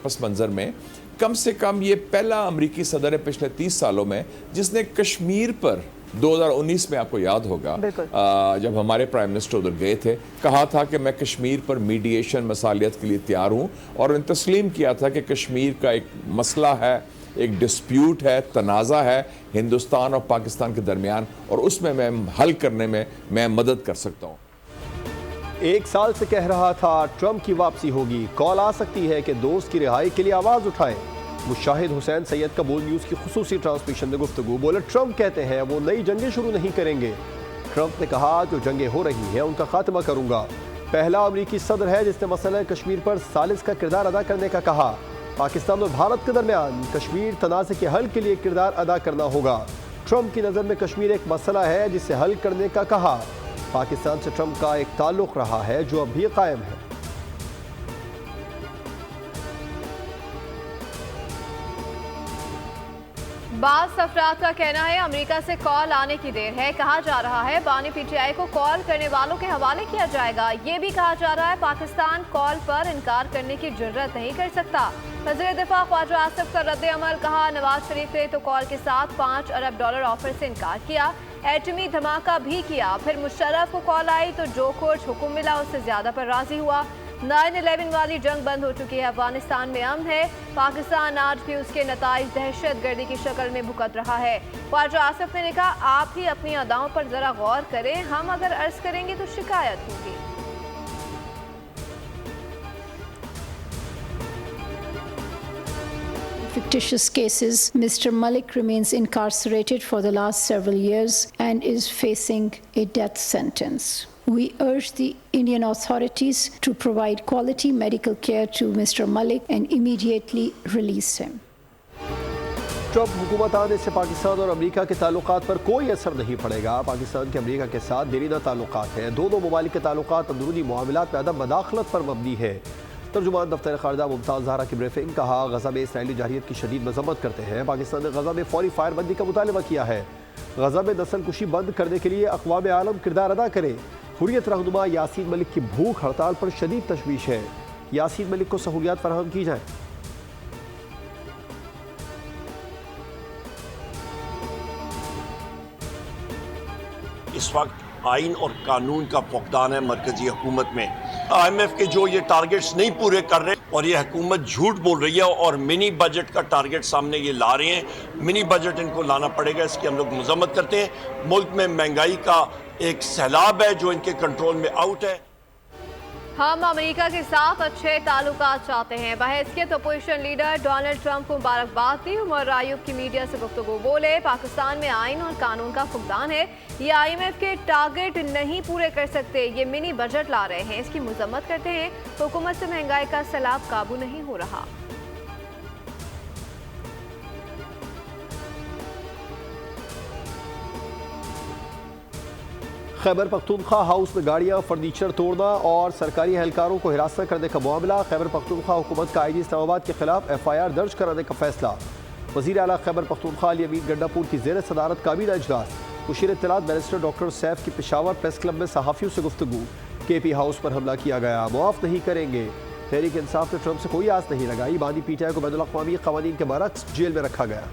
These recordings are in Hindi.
पस मंज़र में कम से कम ये पहला अमरीकी सदर है पिछले 30 सालों में जिसने कश्मीर पर 2019 में, आपको याद होगा, जब हमारे प्राइम मिनिस्टर उधर गए थे, कहा था कि मैं कश्मीर पर मीडिएशन मसालियत के लिए तैयार हूँ, और उन्होंने तस्लीम किया था कि कश्मीर का एक मसला है, एक डिस्प्यूट है, तनाज़ा है हिंदुस्तान और पाकिस्तान के दरमियान, और उसमें मैं हल करने में मैं मदद कर सकता हूँ। 1 साल से कह रहा था ट्रंप की वापसी होगी, कॉल आ सकती है कि दोस्त की रिहाई के लिए आवाज़ उठाएं। मुशाहिद हुसैन सैयद का बोल न्यूज़ की खुसूसी ट्रांसमिशन में गुफ्तगू। बोले, ट्रंप कहते हैं वो नई जंगें शुरू नहीं करेंगे। ट्रंप ने कहा जो जंगें हो रही हैं उनका खात्मा करूंगा। पहला अमरीकी सदर है जिसने मसला कश्मीर पर सालिस का किरदार अदा करने का कहा। पाकिस्तान और भारत के दरमियान कश्मीर तनाज़े के हल के लिए किरदार अदा करना होगा। ट्रंप की नज़र में कश्मीर एक मसला है जिसे हल करने का कहा। पाकिस्तान से ट्रंप का एक ताल्लुक़ रहा है जो अब भी कायम है। बाज़ अफराद का कहना है अमेरिका से कॉल आने की देर है। कहा जा रहा है बानी पीटीआई को कॉल करने वालों के हवाले किया जाएगा। ये भी कहा जा रहा है पाकिस्तान कॉल पर इनकार करने की जुर्रत नहीं कर सकता। वज़ीर दिफा ख्वाजा आसिफ का रद्द अमल। कहा नवाज शरीफ ने तो कॉल के साथ $5 अरब ऑफर से इनकार किया, एटमी धमाका भी किया, फिर मुशर्रफ को कॉल आई तो जो कुछ हुक्म मिला उससे ज्यादा पर राजी हुआ। 9/11 वाली जंग बंद हो चुकी है, अफगानिस्तान में अमन है। पाकिस्तान आज भी उसके नताइज दहशत गर्दी की शक्ल में भुगत रहा है। ख्वाजा आसिफ ने कहा आप ही अपनी अदाओं पर जरा गौर करें, हम अगर अर्ज करेंगे तो शिकायत होगी। Fictitious cases, Mr. Malik remains incarcerated for the last several years and is facing a death sentence. We urge the Indian authorities to provide quality medical care to Mr. Malik and immediately release him. Trump हुकूमत आने से पाकिस्तान और अमेरिका के ताल्लुकात पर कोई असर नहीं पड़ेगा। पाकिस्तान के अमेरिका के साथ देरीना ताल्लुकात हैं। दोनों ममालिक के ताल्लुकात अंदरूनी मामलात में अदम मदाखलत पर मबनी है। तर्जुमान दफ्तर खारजा मुमताज़ ज़हरा की ब्रीफिंग। कहा गजा में इसराइली जारहियत की शदीद मजम्मत करते हैं। पाकिस्तान ने गजा में फौरी फायरबंदी का मुतालबा किया है। गजा में नस्ल कुशी बंद करने के लिए अक़वाम आलम किरदार अदा करे। हुर्रियत रहनुमा यासीन मलिक की भूख हड़ताल पर शदीद तशवीश है। यासीन मलिक को सहूलियात फराहम की जाए। इस वक्त आइन और कानून का फुकदान है मरकजी हुकूमत में। IMF के जो ये टारगेट्स नहीं पूरे कर रहे और ये हुकूमत झूठ बोल रही है और मिनी बजट का टारगेट सामने ये ला रहे हैं। मिनी बजट इनको लाना पड़ेगा, इसकी हम लोग मजम्मत करते हैं। मुल्क में महंगाई का एक सैलाब है जो इनके कंट्रोल में आउट है। हम अमेरिका के साथ अच्छे ताल्लुकात चाहते हैं। बहैसियत अपोजिशन लीडर डोनाल्ड ट्रंप को मुबारकबाद दी। उमर रायूब की मीडिया से गुफ्तगू। बोले पाकिस्तान में आइन और कानून का फुकदान है, ये IMF के टारगेट नहीं पूरे कर सकते, ये मिनी बजट ला रहे हैं, इसकी मजम्मत करते हैं। हुकूमत से महंगाई का सैलाब काबू नहीं हो रहा। खैबर पख्तूनख्वा हाउस में गाड़ियां फर्नीचर तोड़ना और सरकारी एहलकारों को हिरासत करने का मामला। खैबर पख्तूनख्वा हुकूमत का IG इस्लामाबाद के खिलाफ FIR दर्ज कराने का फैसला। वज़ीर आला खैबर पख्तूनख्वा अली अमीन गंडापुर की ज़ेर सदारत काबीना इजलास। मुशीर इत्तलात बैरिस्टर डॉक्टर सैफ की पेशावर प्रेस क्लब में सहाफ़ियों से गुफ्तगू। KP हाउस पर हमला किया गया, मुआफ़ नहीं करेंगे। तहरीक इंसाफ ने ट्रंप से कोई आस नहीं लगाई। बानी PTI को बैनुल अक़वामी क़वानीन के बरअक्स जेल में रखा गया।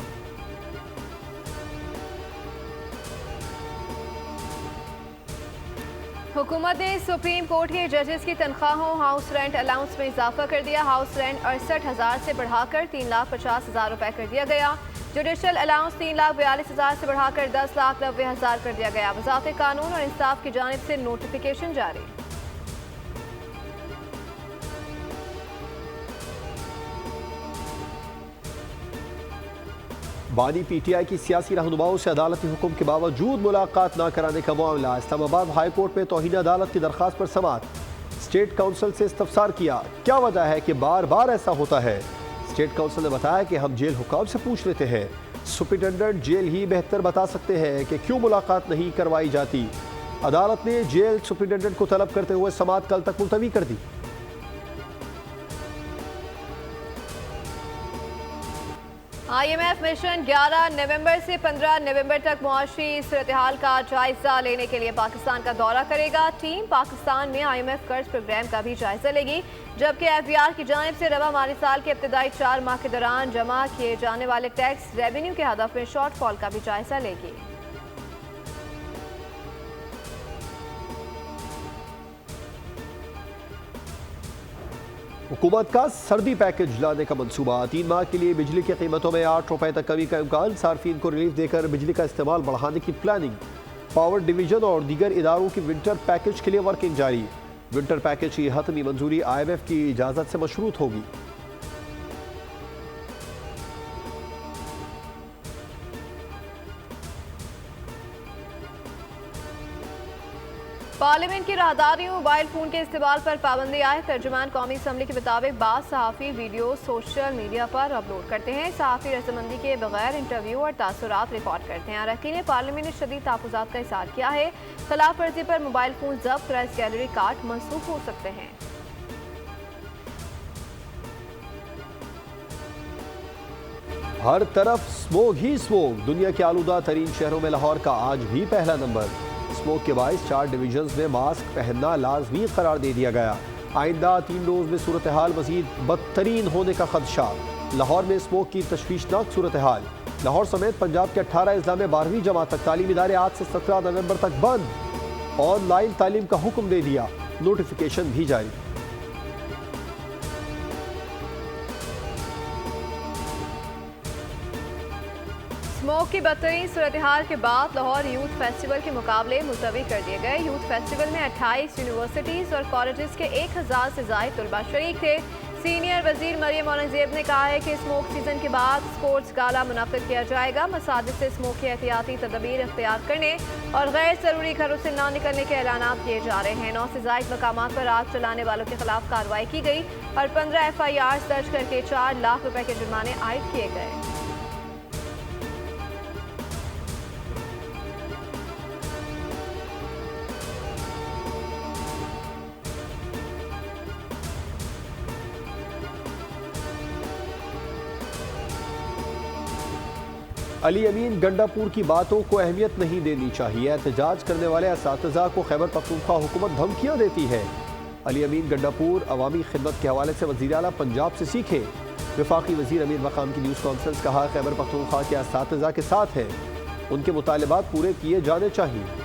हुकूमत ने सुप्रीम कोर्ट के जजेस की तनख्वाहों हाउस रेंट अलाउंस में इजाफा कर दिया। हाउस रेंट 68,000 से बढ़ाकर 3,50,000 रुपए कर दिया गया। जुडिशल अलाउंस 3,42,000 से बढ़ाकर 10,90,000 कर दिया गया। वज़ारत कानून और इंसाफ की जानिब से नोटिफिकेशन जारी। बानी PTI की सियासी रहनुमाओं से अदालती हुक्म के बावजूद मुलाकात न कराने का मामला। इस्लामाबाद हाई कोर्ट में तौहीन अदालत की दरख्वास्त पर समाअत। स्टेट काउंसिल से इस्तफसार किया, क्या वजह है कि बार बार ऐसा होता है। स्टेट काउंसिल ने बताया कि हम जेल हुकाम से पूछ लेते हैं, सुप्रिटेंडेंट जेल ही बेहतर बता सकते हैं कि क्यों मुलाकात नहीं करवाई जाती। अदालत ने जेल सुप्रिटेंडेंट को तलब करते हुए समाअत कल तक मुलतवी कर दी। IMF मिशन 11 नवंबर से 15 नवंबर तक मुआशी सूरत-ए-हाल का जायजा लेने के लिए पाकिस्तान का दौरा करेगा। टीम पाकिस्तान में IMF कर्ज प्रोग्राम का भी जायजा लेगी, जबकि FBR की जानिब से रवा माली साल के इब्तदाई 4 माह के दौरान जमा किए जाने वाले टैक्स रेवेन्यू के हदफ में शॉर्टफॉल का भी जायजा लेगी। हुकूमत का सर्दी पैकेज लाने का मंसूबा। 3 माह के लिए बिजली की कीमतों में 8 रुपए तक कमी का इम्कान। सार्फिन को रिलीफ देकर बिजली का इस्तेमाल बढ़ाने की प्लानिंग। पावर डिवीजन और दीगर इदारों की विंटर पैकेज के लिए वर्किंग जारी। विंटर पैकेज की हतमी मंजूरी IMF की इजाज़त से मशरूत होगी। पार्लियामेंट की राहदारियों मोबाइल फोन के इस्तेमाल पर पाबंदी आए। तर्जुमान कौमी असम्बली के मुताबिक बाद सहाफ़ी वीडियो सोशल मीडिया पर अपलोड करते हैं। सहाफ़ी रजामंदी के बगैर इंटरव्यू और तासुरात रिकॉर्ड करते हैं। अरकान पार्लियामेंट ने शदीद तहफ़्फ़ुज़ात का इज़हार किया है। खिलाफ वर्जी पर मोबाइल फोन जब्त, क्राइस गैलरी कार्ड मनसूख हो सकते हैं। हर तरफ स्मोक ही स्मोक। दुनिया के आलूदा तरीन शहरों में लाहौर का आज भी पहला नंबर। स्मोक के बायस 4 डिवीजन्स में मास्क पहनना लाजमी करार दे दिया गया। आइंदा 3 रोज में सूरत हाल मजीद बदतरीन होने का खदशा। लाहौर में स्मोक की तशवीशनाक सूरत हाल। लाहौर समेत पंजाब के 18 अजला में 12वीं जमात तक तालीमी इदारे आज से 17 नवंबर तक बंद। ऑनलाइन तालीम का हुक्म दे दिया, नोटिफिकेशन भी जारी। स्मोक की बदतरीन सूरत हाल के बाद लाहौर यूथ फेस्टिवल के मुकाबले मुलतवी कर दिए गए। यूथ फेस्टिवल में 28 यूनिवर्सिटीज़ और कॉलेजेस के 1000 से ज़ायद तलबा शरीक थे। सीनियर वजीर मरियम औरंगजेब ने कहा है कि स्मोक सीजन के बाद स्पोर्ट्स गाला मुनक़्क़िद किया जाएगा। मसाजिद से स्मोक की एहतियाती तदबीर इख्तियार करने और गैर ज़रूरी घरों से न निकलने के ऐलानात किए जा रहे हैं। 9 से ज़ायद मकामात पर आग चलाने वालों के खिलाफ कार्रवाई की गई और 15 FIR दर्ज करके 4 लाख रुपए के जुर्माने आयद किए गए। अली अमीन गंडापुर की बातों को अहमियत नहीं देनी चाहिए। एहतजाज करने वाले असातिज़ा को खैबर पख्तूनख्वा हुकूमत धमकियाँ देती है। अली अमीन गंडापुर अवामी खिदमत के हवाले से वज़ीर आला पंजाब से सीखे। वफाकी वज़ीर अमीर मकाम की न्यूज़ कॉन्फ्रेंस कहा, खैबर पख्तूनख्वा के असातिज़ा के साथ है, उनके मुतालबात पूरे किए जाने चाहिए।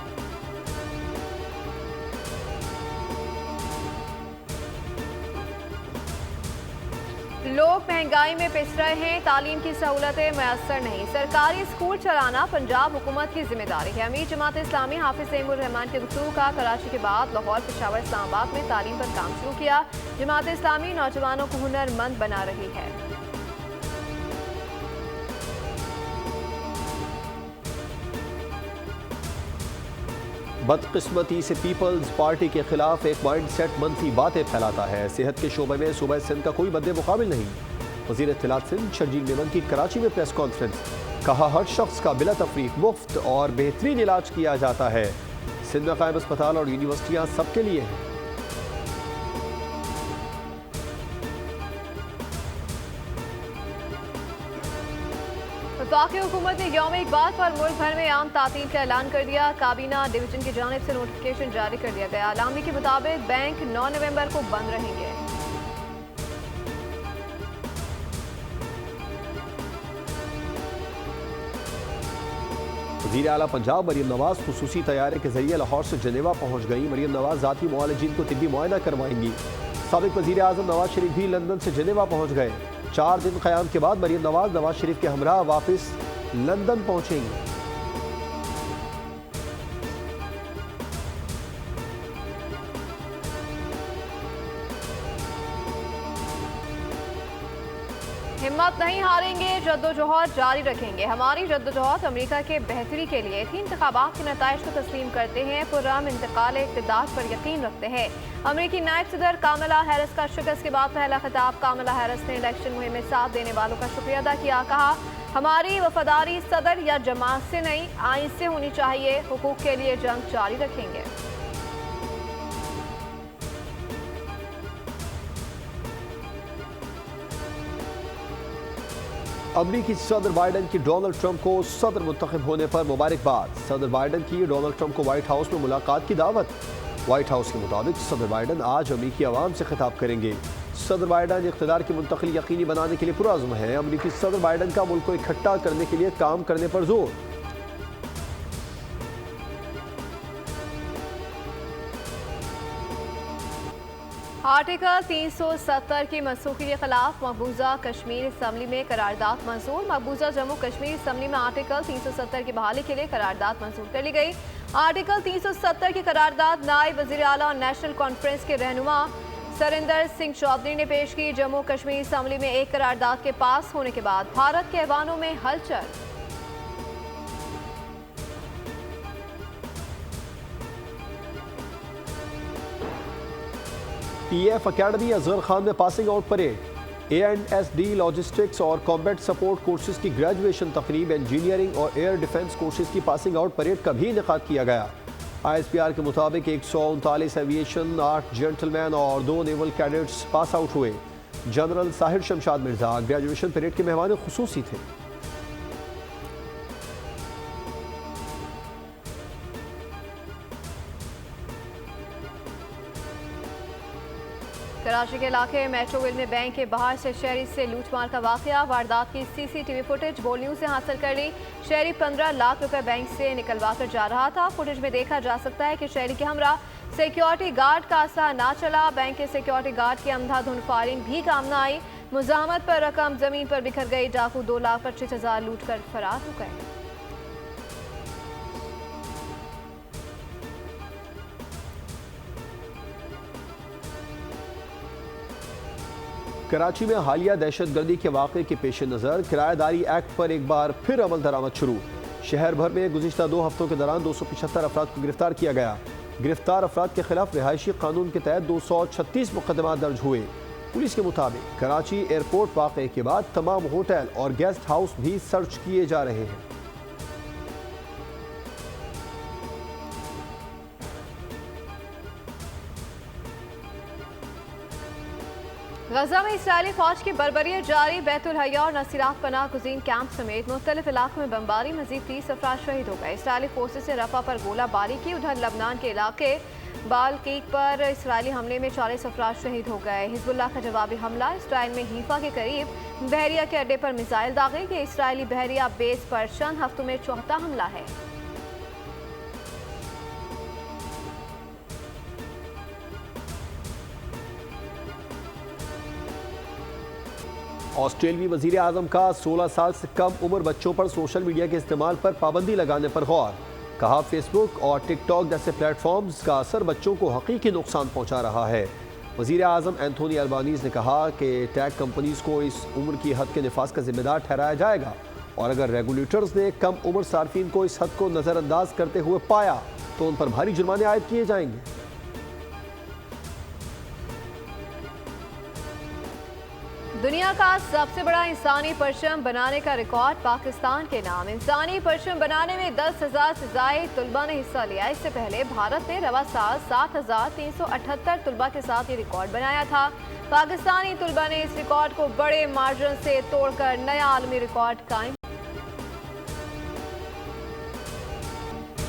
लोग महंगाई में पिस रहे हैं, तालीम की सहूलतें मैसर नहीं। सरकारी स्कूल चलाना पंजाब हुकूमत की जिम्मेदारी है। अमीर जमात इस्लामी हाफिज सईमुर रहमान के गुफ्तगू का कराची के बाद लाहौर, पेशावर, इस्लामाबाद में तालीम पर काम शुरू किया। जमात इस्लामी नौजवानों को हुनरमंद बना रही है। बदकिस्मती से पीपल्स पार्टी के खिलाफ एक माइंड सेट मनफी बातें फैलाता है। सेहत के शोबे में सूबा सिंध का कोई मद्दे मुकाबिल नहीं। वज़ीर इत्तलात सिंध शर्जील मेमन की कराची में प्रेस कॉन्फ्रेंस, कहा हर शख्स का बिला तफरीक मुफ्त और बेहतरीन इलाज किया जाता है। सिंध में कायम अस्पताल और यूनिवर्सिटियाँ सबके लिए हैं। वफाकी हुकूमत ने यौम इकबाल पर मुल्क भर में आम तातील का ऐलान कर दिया। काबीना डिवीजन की जानिब से नोटिफिकेशन जारी कर दिया गया। अलामी के मुताबिक बैंक 9 नवंबर को बंद रहेंगे। वज़ीर आला पंजाब मरियम नवाज खुसूसी तैयारे के जरिए लाहौर से जनेवा पहुँच गई। मरियम नवाज ज़ाती मुआलजीन को तिब्बी मुआयना करवाएंगी। साबिक वज़ीर आज़म नवाज शरीफ भी लंदन से जनेवा पहुँच गए। 4 दिन क़याम के बाद मरियम नवाज नवाज शरीफ के हमरा वापस लंदन पहुंचेंगी। हिम्मत नहीं हारेंगे, जद्दोजहद जारी रखेंगे। हमारी जद्दोजहद अमेरिका के बेहतरी के लिए थी। इंतखाबात के नताइज को तस्लीम करते हैं, पुरअमन इंतकाल इक़्तिदार पर यकीन रखते हैं। अमेरिकी नायब सदर कामला हैरिस का शिकस्त के बाद पहला खिताब। कामला हैरिस ने इलेक्शन मुहिम में साथ देने वालों का शुक्रिया अदा किया। कहा, हमारी वफादारी सदर या जमात से नहीं, आइन से होनी चाहिए। हुकूक के लिए जंग जारी रखेंगे। अमरीकी सदर बाइडन की डोनाल्ड ट्रंप को सदर मुंतखब होने पर मुबारकबाद। सदर बाइडन की डोनाल्ड ट्रंप को व्हाइट हाउस में मुलाकात की दावत। व्हाइट हाउस के मुताबिक सदर बाइडन आज अमरीकी अवाम से खिताब करेंगे। सदर बाइडन इख्तिदार की मुंतकिल यकीनी बनाने के लिए पुरअज़्म है। अमरीकी सदर बाइडन का मुल्क को इकट्ठा करने के लिए काम करने पर जोर। आर्टिकल 370 की मनसूखी के खिलाफ मकबूजा कश्मीर असम्बली में करारदाद मंजूर। मकबूजा जम्मू कश्मीर असम्बली में आर्टिकल 370 की बहाली के लिए करारदाद मंजूर कर ली गई। आर्टिकल 370 की करारदाद नायब वज़ीर आला और नेशनल कॉन्फ्रेंस के रहनुमा सरिंदर सिंह चौधरी ने पेश की। जम्मू कश्मीर असम्बली में एक करारदाद के पास होने के बाद भारत के ऐवानों में हलचल। PF अकेडमी असगर खान में passing out parade. A&SD logistics और कॉम्बैट सपोर्ट कोर्सेज की ग्रेजुएशन तकरीब, इंजीनियरिंग और एयर डिफेंस कोर्सेज की पासिंग आउट परेड का भी इनेकाद किया गया। ISPR के मुताबिक 139 एविएशन, 8 जेंटलमैन और 2 नेवल कैडेट्स पास आउट हुए। General Sahir Shamshad Mirza graduation parade के मेहमान खुसूसी थे। कराची के इलाके मेट्रोविल में बैंक के बाहर से शहरी से लूटमार का वाकया। वारदात की CCTV फुटेज बोल न्यूज से हासिल कर ली। शहरी 15 लाख रुपए बैंक से निकलवा कर जा रहा था। फुटेज में देखा जा सकता है कि शहरी के हमरा सिक्योरिटी गार्ड का असला ना चला। बैंक के सिक्योरिटी गार्ड की अंधाधुंध फायरिंग भी काम न आई। मुजाहमत पर रकम जमीन पर बिखर गई। डाकू 2,25,000 लूट कर फरार हो गए। कराची में हालिया दहशतगर्दी के वाक़े के पेश नज़र किराएदारी एक्ट पर एक बार फिर अमल दरामद शुरू। शहर भर में गुज़िश्ता 2 हफ्तों के दौरान 275 अफराद को गिरफ्तार किया गया। गिरफ्तार अफराद के खिलाफ रिहायशी कानून के तहत 236 मुकदमा दर्ज हुए। पुलिस के मुताबिक कराची एयरपोर्ट वाक़े के बाद तमाम होटल और गेस्ट हाउस भी सर्च किए जा रहे हैं। गजा में इसराइली फौज की बर्बरियत जारी। बैतुल हया और नसीरात पनाह गुज़ीन कैंप समेत मुख्तलिफ इलाकों में बमबारी, मजीद 30 अफराद शहीद हो गए। इसराइली फोर्सेस से रफा पर गोलाबारी की। उधर लबनान के इलाके बालकीक पर इसराइली हमले में 40 अफराद शहीद हो गए। हिजबुल्लाह का जवाबी हमला। इसराइल में हीफा के करीब बहरिया के अड्डे पर मिसाइल दागे। ये इसराइली बहरिया बेस पर चंद हफ्तों में चौथा हमला है। ऑस्ट्रेलियाई वज़ीर आज़म का 16 साल से कम उम्र बच्चों पर सोशल मीडिया के इस्तेमाल पर पाबंदी लगाने पर गौर। कहा फेसबुक और टिकटॉक जैसे प्लेटफॉर्म्स का असर बच्चों को हकीकी नुकसान पहुंचा रहा है। वज़ीर आज़म एंथोनी अल्बानीज़ ने कहा कि टैग कंपनीज़ को इस उम्र की हद के निफाज का जिम्मेदार ठहराया जाएगा और अगर रेगुलेटर्स ने कम उम्र सार्फिन को इस हद को नज़रअंदाज करते हुए पाया तो उन पर भारी जुर्माने आयद किए जाएंगे। दुनिया का सबसे बड़ा इंसानी परचम बनाने का रिकॉर्ड पाकिस्तान के नाम। इंसानी परचम बनाने में 10,000 से ज़ायद तुलबा ने हिस्सा लिया। इससे पहले भारत ने रवा साल 7,378 तुलबा के साथ ये रिकॉर्ड बनाया था। पाकिस्तानी तुलबा ने इस रिकॉर्ड को बड़े मार्जिन से तोड़कर नया आलमी रिकॉर्ड कायम।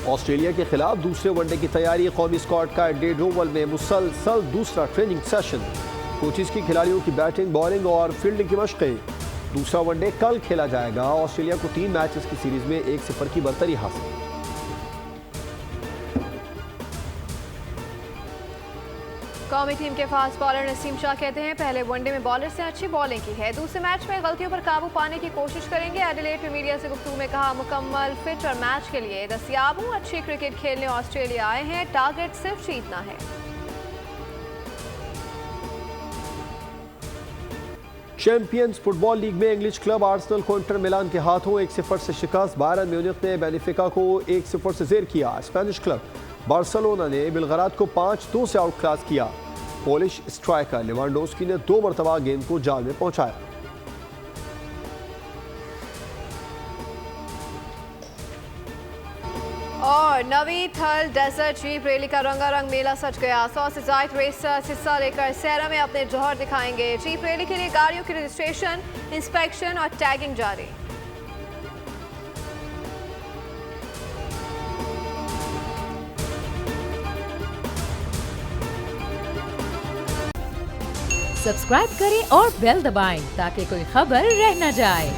ऑस्ट्रेलिया के खिलाफ दूसरे वनडे की तैयारी। कौमी स्क्वाड का डेड ओवल में मुसलसल दूसरा ट्रेनिंग सेशन। कोचिज की खिलाड़ियों की बैटिंग, बॉलिंग और फील्डिंग की मशक़ें। दूसरा वनडे कल खेला जाएगा। ऑस्ट्रेलिया को 3 मैचेस की सीरीज में 1-0 की बरतरी हासिल। कौमी टीम के फास्ट बॉलर नसीम शाह कहते हैं पहले वनडे में बॉलर से अच्छी बॉलिंग की है। दूसरे मैच में गलतियों पर काबू पाने की कोशिश करेंगे। एडिलेड में मीडिया से गुफ्तगू में कहा मुकम्मल फिट और मैच के लिए दस्तियाब हूँ। अच्छी क्रिकेट खेलने ऑस्ट्रेलिया आए हैं। टारगेट सिर्फ जीतना है। चैंपियंस फुटबॉल लीग में इंग्लिश क्लब आर्सेनल को इंटर मिलान के हाथों 1-0 से शिकस्त। बायरन म्यूनिख ने बेनिफिका को 1-0 से ज़ेर किया। स्पेनिश क्लब बार्सिलोना ने बिलगराद को 5-2 से आउट क्लास किया। पोलिश स्ट्राइकर लेवांडोस्की ने 2 मरतबा गेंद को जाल में पहुंचाया। और नवी थल डेजर्ट जीप रैली का रंगारंग मेला सज गया। 100 से ज्यादा रेसर्स हिस्सा लेकर सैरा में अपने जौहर दिखाएंगे। जीप रैली के लिए गाड़ियों की रजिस्ट्रेशन, इंस्पेक्शन और टैगिंग जारी। सब्सक्राइब करें और बेल दबाएं ताकि कोई खबर रह न जाए।